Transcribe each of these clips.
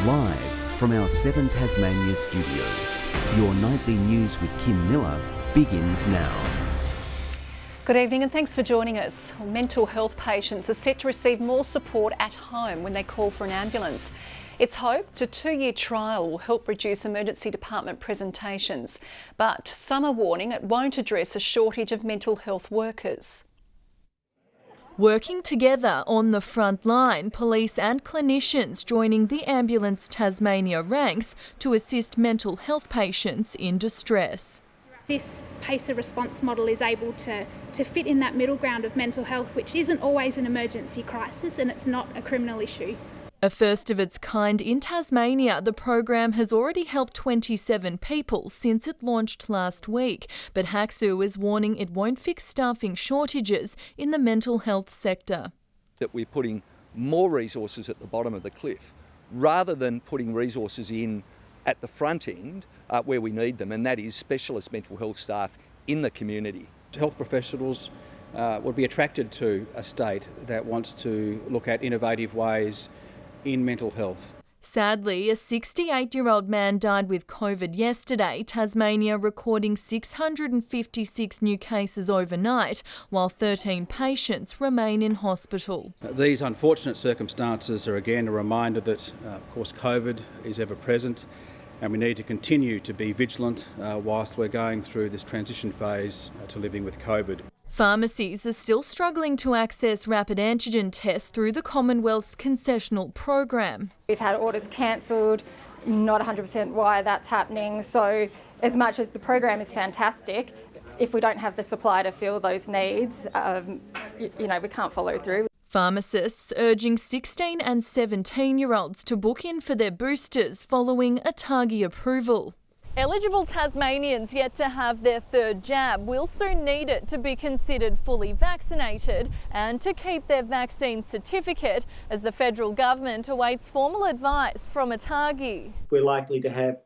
Live from our 7 Tasmania studios, your nightly news with Kim Miller begins now. Good evening and thanks for joining us. Mental health patients are set to receive more support at home when they call for an ambulance. It's hoped a 2-year trial will help reduce emergency department presentations, but some are warning it won't address a shortage of mental health workers. Working together on the front line, police and clinicians joining the Ambulance Tasmania ranks to assist mental health patients in distress. This PACER response model is able to fit in that middle ground of mental health, which isn't always an emergency crisis and it's not a criminal issue. A first of its kind in Tasmania, the program has already helped 27 people since it launched last week. But HACSU is warning it won't fix staffing shortages in the mental health sector. That we're putting more resources at the bottom of the cliff rather than putting resources in at the front end where we need them, and that is specialist mental health staff in the community. Health professionals would be attracted to a state that wants to look at innovative ways in mental health. Sadly, a 68-year-old man died with COVID yesterday, Tasmania recording 656 new cases overnight, while 13 patients remain in hospital. These unfortunate circumstances are again a reminder that, of course, COVID is ever present, and we need to continue to be vigilant whilst we're going through this transition phase to living with COVID. Pharmacies are still struggling to access rapid antigen tests through the Commonwealth's concessional program. We've had orders cancelled, not 100% why that's happening. So as much as the program is fantastic, if we don't have the supply to fill those needs, we can't follow through. Pharmacists urging 16 and 17-year-olds to book in for their boosters following ATAGI approval. Eligible Tasmanians yet to have their third jab will soon need it to be considered fully vaccinated and to keep their vaccine certificate as the federal government awaits formal advice from ATAGI. We're likely to have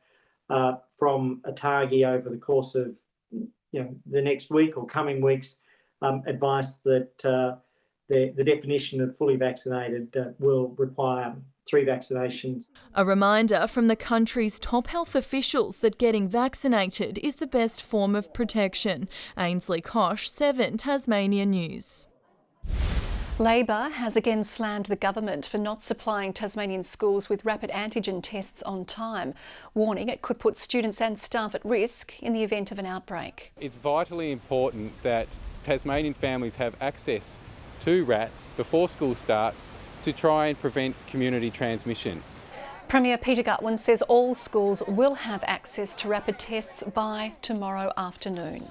from ATAGI over the course of the next week or coming weeks advice that the definition of fully vaccinated will require 3 vaccinations. A reminder from the country's top health officials that getting vaccinated is the best form of protection. Ainsley Kosh, 7 Tasmania News. Labor has again slammed the government for not supplying Tasmanian schools with rapid antigen tests on time, warning it could put students and staff at risk in the event of an outbreak. It's vitally important that Tasmanian families have access to RATs before school starts to try and prevent community transmission. Premier Peter Gutwein says all schools will have access to rapid tests by tomorrow afternoon.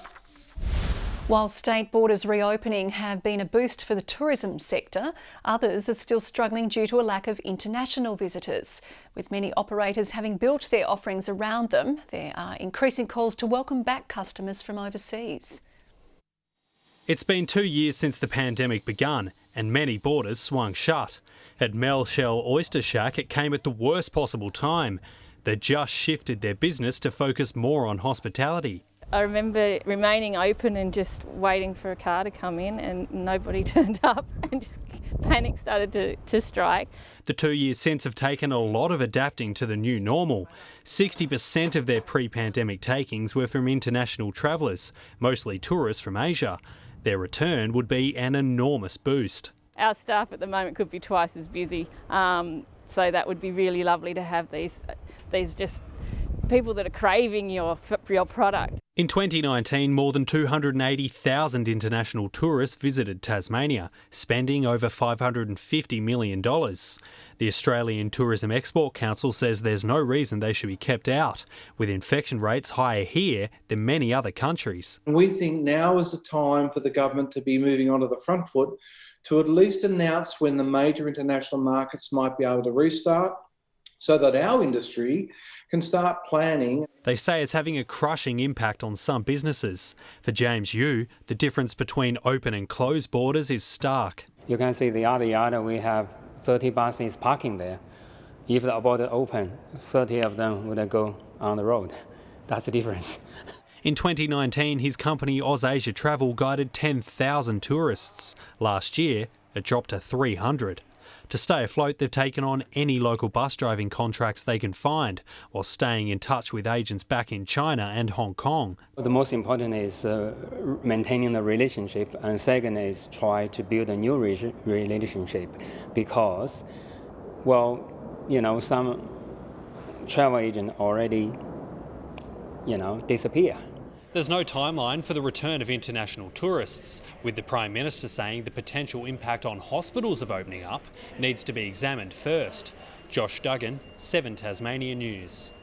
While state borders reopening have been a boost for the tourism sector, others are still struggling due to a lack of international visitors. With many operators having built their offerings around them, there are increasing calls to welcome back customers from overseas. It's been 2 years since the pandemic begun and many borders swung shut. At MELSHELL Oyster Shack, it came at the worst possible time. They just shifted their business to focus more on hospitality. I remember remaining open and just waiting for a car to come in and nobody turned up and just panic started to strike. The 2 years since have taken a lot of adapting to the new normal. 60% of their pre-pandemic takings were from international travellers, mostly tourists from Asia. Their return would be an enormous boost. Our staff at the moment could be twice as busy, so that would be really lovely to have these just people that are craving your product. In 2019, more than 280,000 international tourists visited Tasmania, spending over $550 million. The Australian Tourism Export Council says there's no reason they should be kept out, with infection rates higher here than many other countries. We think now is the time for the government to be moving onto the front foot to at least announce when the major international markets might be able to restart, so that our industry can start planning. They say it's having a crushing impact on some businesses. For James Yu, the difference between open and closed borders is stark. You can see the other yard, we have 30 buses parking there. If the border open, 30 of them would go on the road. That's the difference. In 2019, his company AUSASIA Travel guided 10,000 tourists. Last year, it dropped to 300. To stay afloat, they've taken on any local bus driving contracts they can find, while staying in touch with agents back in China and Hong Kong. The most important is maintaining the relationship, and second is try to build a new relationship, because, well, you know, some travel agent already, you know, disappear. There's no timeline for the return of international tourists, with the Prime Minister saying the potential impact on hospitals of opening up needs to be examined first. Josh Duggan, 7 Tasmania News.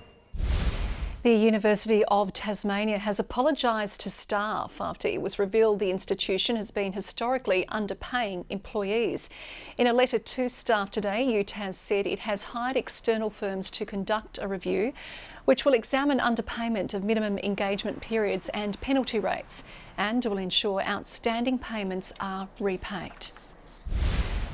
The University of Tasmania has apologised to staff after it was revealed the institution has been historically underpaying employees. In a letter to staff today, UTAS said it has hired external firms to conduct a review which will examine underpayment of minimum engagement periods and penalty rates, and will ensure outstanding payments are repaid.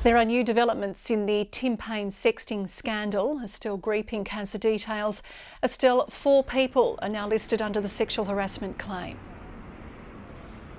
There are new developments in the Tim Payne sexting scandal. Estelle Greeping has the details. Estelle, 4 people are now listed under the sexual harassment claim.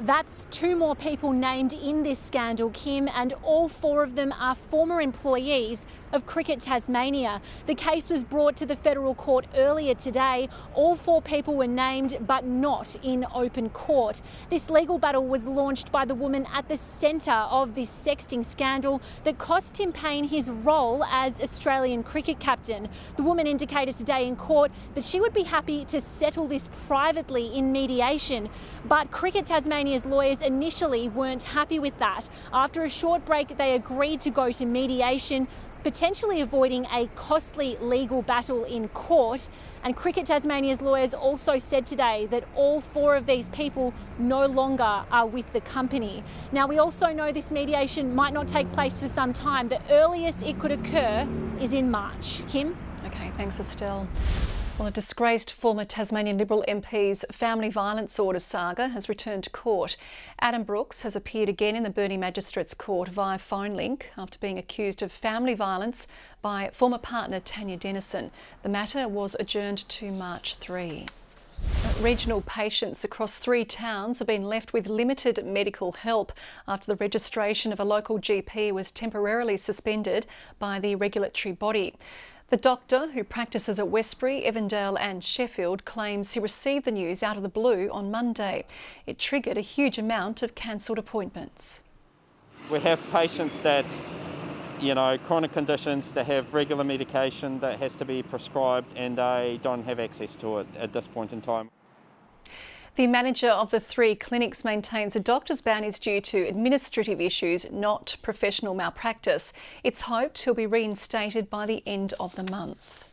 That's 2 more people named in this scandal, Kim, and all 4 of them are former employees of Cricket Tasmania. The case was brought to the federal court earlier today. All 4 people were named, but not in open court. This legal battle was launched by the woman at the centre of this sexting scandal that cost Tim Payne his role as Australian cricket captain. The woman indicated today in court that she would be happy to settle this privately in mediation, but Cricket Tasmania's lawyers initially weren't happy with that. After a short break, they agreed to go to mediation, potentially avoiding a costly legal battle in court. And Cricket Tasmania's lawyers also said today that all 4 of these people no longer are with the company. Now, we also know this mediation might not take place for some time. The earliest it could occur is in March. Kim? Okay, thanks, Estelle. Well, a disgraced former Tasmanian Liberal MP's family violence order saga has returned to court. Adam Brooks has appeared again in the Burnie Magistrates Court via phone link after being accused of family violence by former partner Tanya Dennison. The matter was adjourned to March 3. Regional patients across 3 towns have been left with limited medical help after the registration of a local GP was temporarily suspended by the regulatory body. The doctor, who practices at Westbury, Evandale and Sheffield, claims he received the news out of the blue on Monday. It triggered a huge amount of cancelled appointments. We have patients that, you know, chronic conditions that have regular medication that has to be prescribed, and they don't have access to it at this point in time. The manager of the 3 clinics maintains a doctor's ban is due to administrative issues, not professional malpractice. It's hoped he'll be reinstated by the end of the month.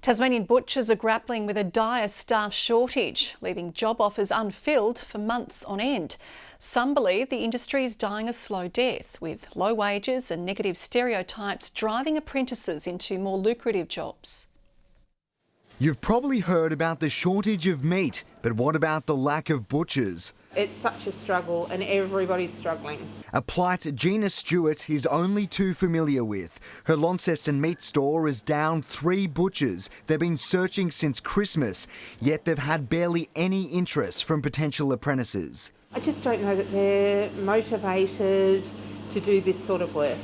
Tasmanian butchers are grappling with a dire staff shortage, leaving job offers unfilled for months on end. Some believe the industry is dying a slow death, with low wages and negative stereotypes driving apprentices into more lucrative jobs. You've probably heard about the shortage of meat, but what about the lack of butchers? It's such a struggle and everybody's struggling. A plight GINA Stewart is only too familiar with. Her Launceston meat store is down 3 butchers. They've been searching since Christmas, yet they've had barely any interest from potential apprentices. I just don't know that they're motivated to do this sort of work.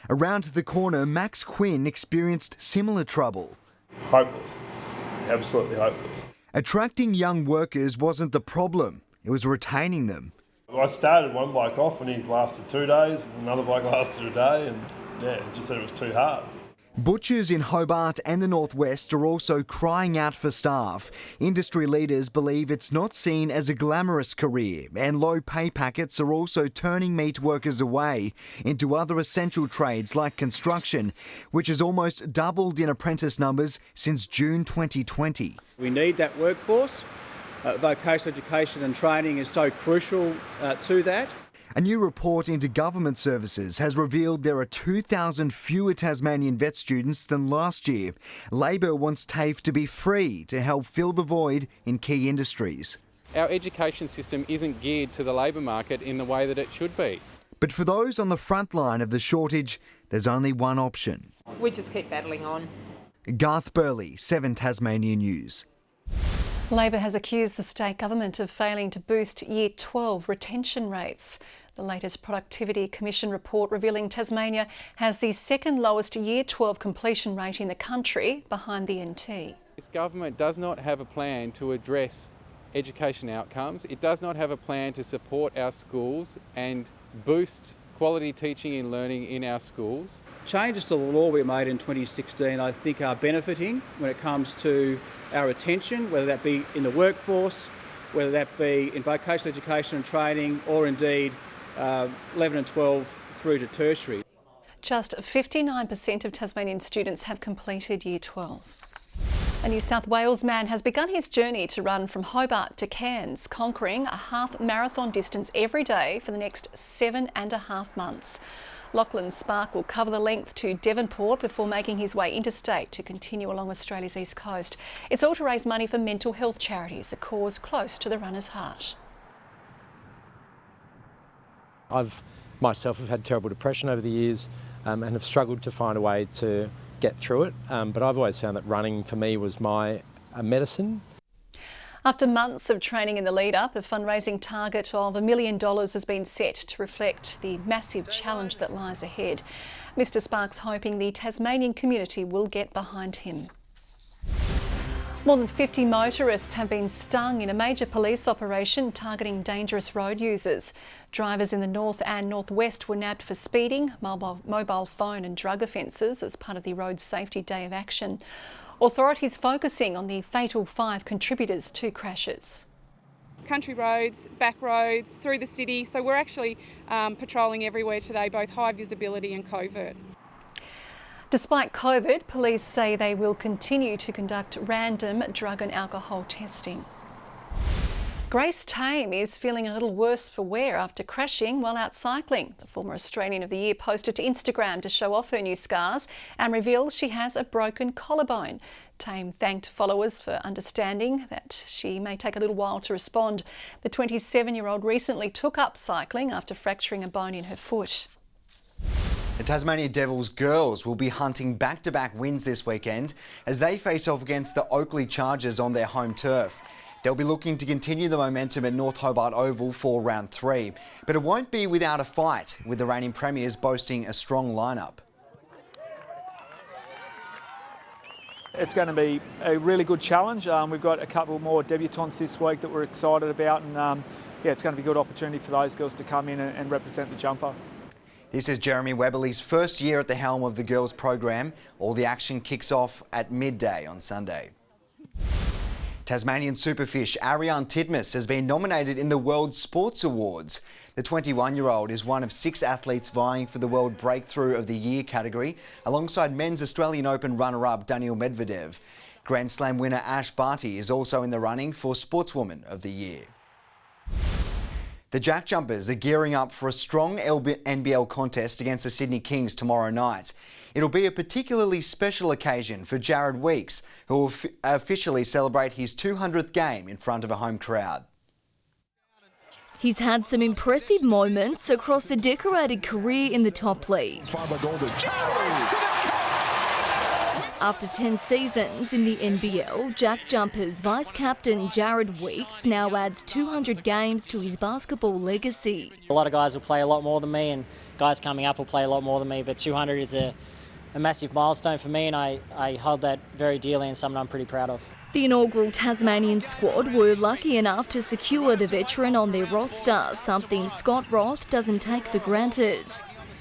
Around the corner, Max Quinn experienced similar trouble. Hopeless. Absolutely hopeless. Attracting young workers wasn't the problem, it was retaining them. I started one bloke off and he lasted 2 days, another bloke lasted a day, and just said it was too hard. Butchers in Hobart and the Northwest are also crying out for staff. Industry leaders believe it's not seen as a glamorous career, and low pay packets are also turning meat workers away into other essential trades like construction, which has almost doubled in apprentice numbers since June 2020. We need that workforce. Vocational education and training is so crucial to that. A new report into government services has revealed there are 2,000 fewer Tasmanian vet students than last year. Labor wants TAFE to be free to help fill the void in key industries. Our education system isn't geared to the labour market in the way that it should be. But for those on the front line of the shortage, there's only one option. We just keep battling on. Garth Burley, 7 Tasmania News. Labor has accused the state government of failing to boost Year 12 retention rates. The latest Productivity Commission report revealing Tasmania has the second lowest Year 12 completion rate in the country, behind the NT. This government does not have a plan to address education outcomes. It does not have a plan to support our schools and boost quality teaching and learning in our schools. Changes to the law we made in 2016 I think are benefiting when it comes to our retention, whether that be in the workforce, whether that be in vocational education and training, or indeed 11 and 12 through to tertiary. Just 59% of Tasmanian students have completed Year 12. A New South Wales man has begun his journey to run from Hobart to Cairns, conquering a half marathon distance every day for the next 7.5 months. Lachlan Spark will cover the length to Devonport before making his way interstate to continue along Australia's east coast. It's all to raise money for mental health charities, a cause close to the runner's heart. I've myself have had terrible depression over the years and have struggled to find a way to get through it, but I've always found that running for me was my medicine. After months of training in the lead-up, a fundraising target of $1 million has been set to reflect the massive challenge that lies ahead. Mr Sparks hoping the Tasmanian community will get behind him. More than 50 motorists have been stung in a major police operation targeting dangerous road users. Drivers in the north and northwest were nabbed for speeding, mobile phone and drug offences as part of the Road Safety Day of Action. Authorities focusing on the fatal 5 contributors to crashes. Country roads, back roads, through the city, so we're actually patrolling everywhere today, both high visibility and covert. Despite COVID, police say they will continue to conduct random drug and alcohol testing. Grace Tame is feeling a little worse for wear after crashing while out cycling. The former Australian of the Year posted to Instagram to show off her new scars and revealed she has a broken collarbone. Tame thanked followers for understanding that she may take a little while to respond. The 27-year-old recently took up cycling after fracturing a bone in her foot. The Tasmania Devils girls will be hunting back-to-back wins this weekend as they face off against the Oakley Chargers on their home turf. They'll be looking to continue the momentum at North Hobart Oval for round 3, but it won't be without a fight, with the reigning premiers boasting a strong lineup. It's going to be a really good challenge. We've got a couple more debutants this week that we're excited about, and yeah, it's going to be a good opportunity for those girls to come in and represent the jumper. This is Jeremy Webberley's first year at the helm of the girls program. All the action kicks off at midday on Sunday. Tasmanian superfish Ariane Titmus has been nominated in the World Sports Awards. The 21-year-old is one of 6 athletes vying for the World Breakthrough of the Year category, alongside Men's Australian Open runner-up Daniil Medvedev. Grand Slam winner Ash Barty is also in the running for Sportswoman of the Year. The Jack Jumpers are gearing up for a strong NBL contest against the Sydney Kings tomorrow night. It'll be a particularly special occasion for Jared Weeks, who will officially celebrate his 200th game in front of a home crowd. He's had some impressive moments across a decorated career in the top league. After 10 seasons in the NBL, Jack Jumpers vice-captain Jared Weeks now adds 200 games to his basketball legacy. A lot of guys will play a lot more than me, and guys coming up will play a lot more than me, but 200 is a massive milestone for me, and I hold that very dearly and something I'm pretty proud of. The inaugural Tasmanian squad were lucky enough to secure the veteran on their roster, something Scott Roth doesn't take for granted.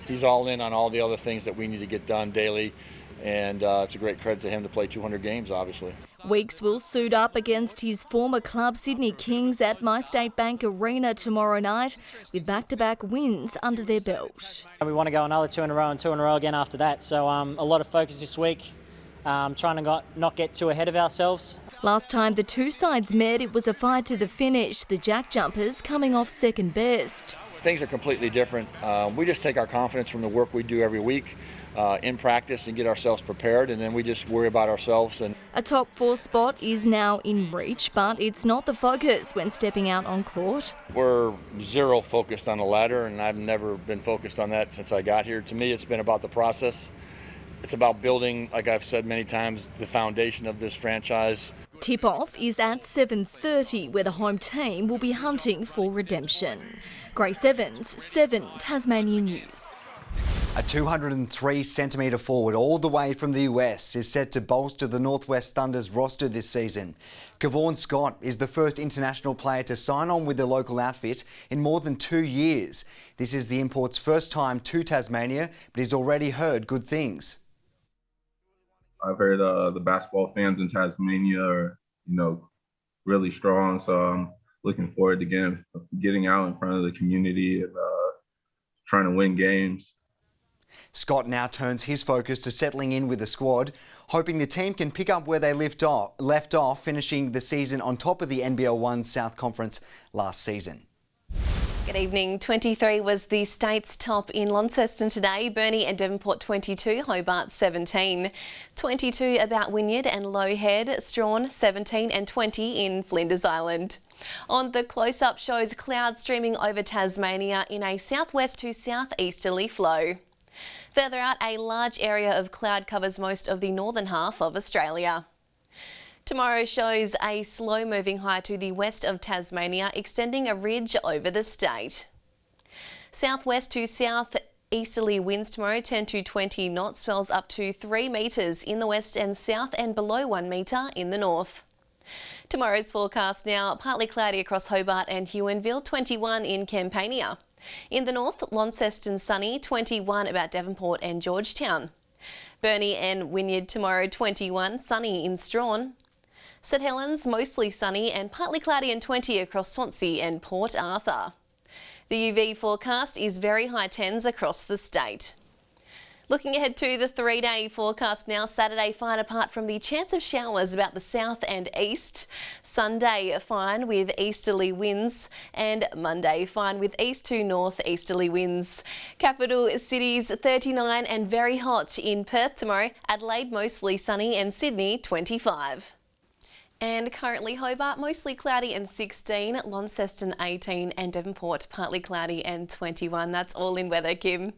He's all in on all the other things that we need to get done daily, and it's a great credit to him to play 200 games, obviously. Weeks will suit up against his former club Sydney Kings at MyState Bank Arena tomorrow night, with back-to-back wins under their belt. We want to go another 2 in a row and 2 in a row again after that, so a lot of focus this week, trying to not get too ahead of ourselves. Last time the two sides met, it was a fight to the finish, the Jack Jumpers coming off second best. Things are completely different. We just take our confidence from the work we do every week in practice and get ourselves prepared, and then we just worry about ourselves. And a top 4 spot is now in reach, but it's not the focus when stepping out on court. We're zero focused on the ladder, and I've never been focused on that since I got here. To me, it's been about the process. It's about building, like I've said many times, the foundation of this franchise. Tip-off is at 7:30, where the home team will be hunting for redemption. Grace Evans, 7 Tasmania News. A 203-centimetre forward all the way from the US is set to bolster the Northwest Thunder's roster this season. KAVAUGHN Scott is the first international player to sign on with the local outfit in more than 2 years. This is the import's first time to Tasmania, but he's already heard good things. I've heard the basketball fans in Tasmania are, really strong, so I'm looking forward to getting out in front of the community and trying to win games. Scott now turns his focus to settling in with the squad, hoping the team can pick up where they left off, finishing the season on top of the NBL 1 South Conference last season. Good evening. 23 was the state's top in Launceston today. Burnie and Devonport 22, Hobart 17. 22 about Wynyard and Low Head, Strawn 17 and 20 in Flinders Island. On the close-up shows clouds streaming over Tasmania in a southwest to southeasterly flow. Further out, a large area of cloud covers most of the northern half of Australia. Tomorrow shows a slow-moving high to the west of Tasmania, extending a ridge over the state. Southwest to southeasterly winds tomorrow, 10 to 20 knots, swells up to 3 metres in the west and south and below 1 metre in the north. Tomorrow's forecast now, partly cloudy across Hobart and Huonville, 21 in Campania. In the north, Launceston sunny, 21 about Devonport and Georgetown. Burnie and Wynyard tomorrow, 21, sunny in Strawn. St Helens mostly sunny and partly cloudy and 20 across Swansea and Port Arthur. The UV forecast is very high 10s across the state. Looking ahead to the 3-day forecast now, Saturday fine apart from the chance of showers about the south and east. Sunday fine with easterly winds, and Monday fine with east to north easterly winds. Capital cities 39 and very hot in Perth tomorrow, Adelaide mostly sunny and Sydney 25. And currently Hobart mostly cloudy and 16, Launceston 18 and Devonport partly cloudy and 21. That's all in weather, Kim.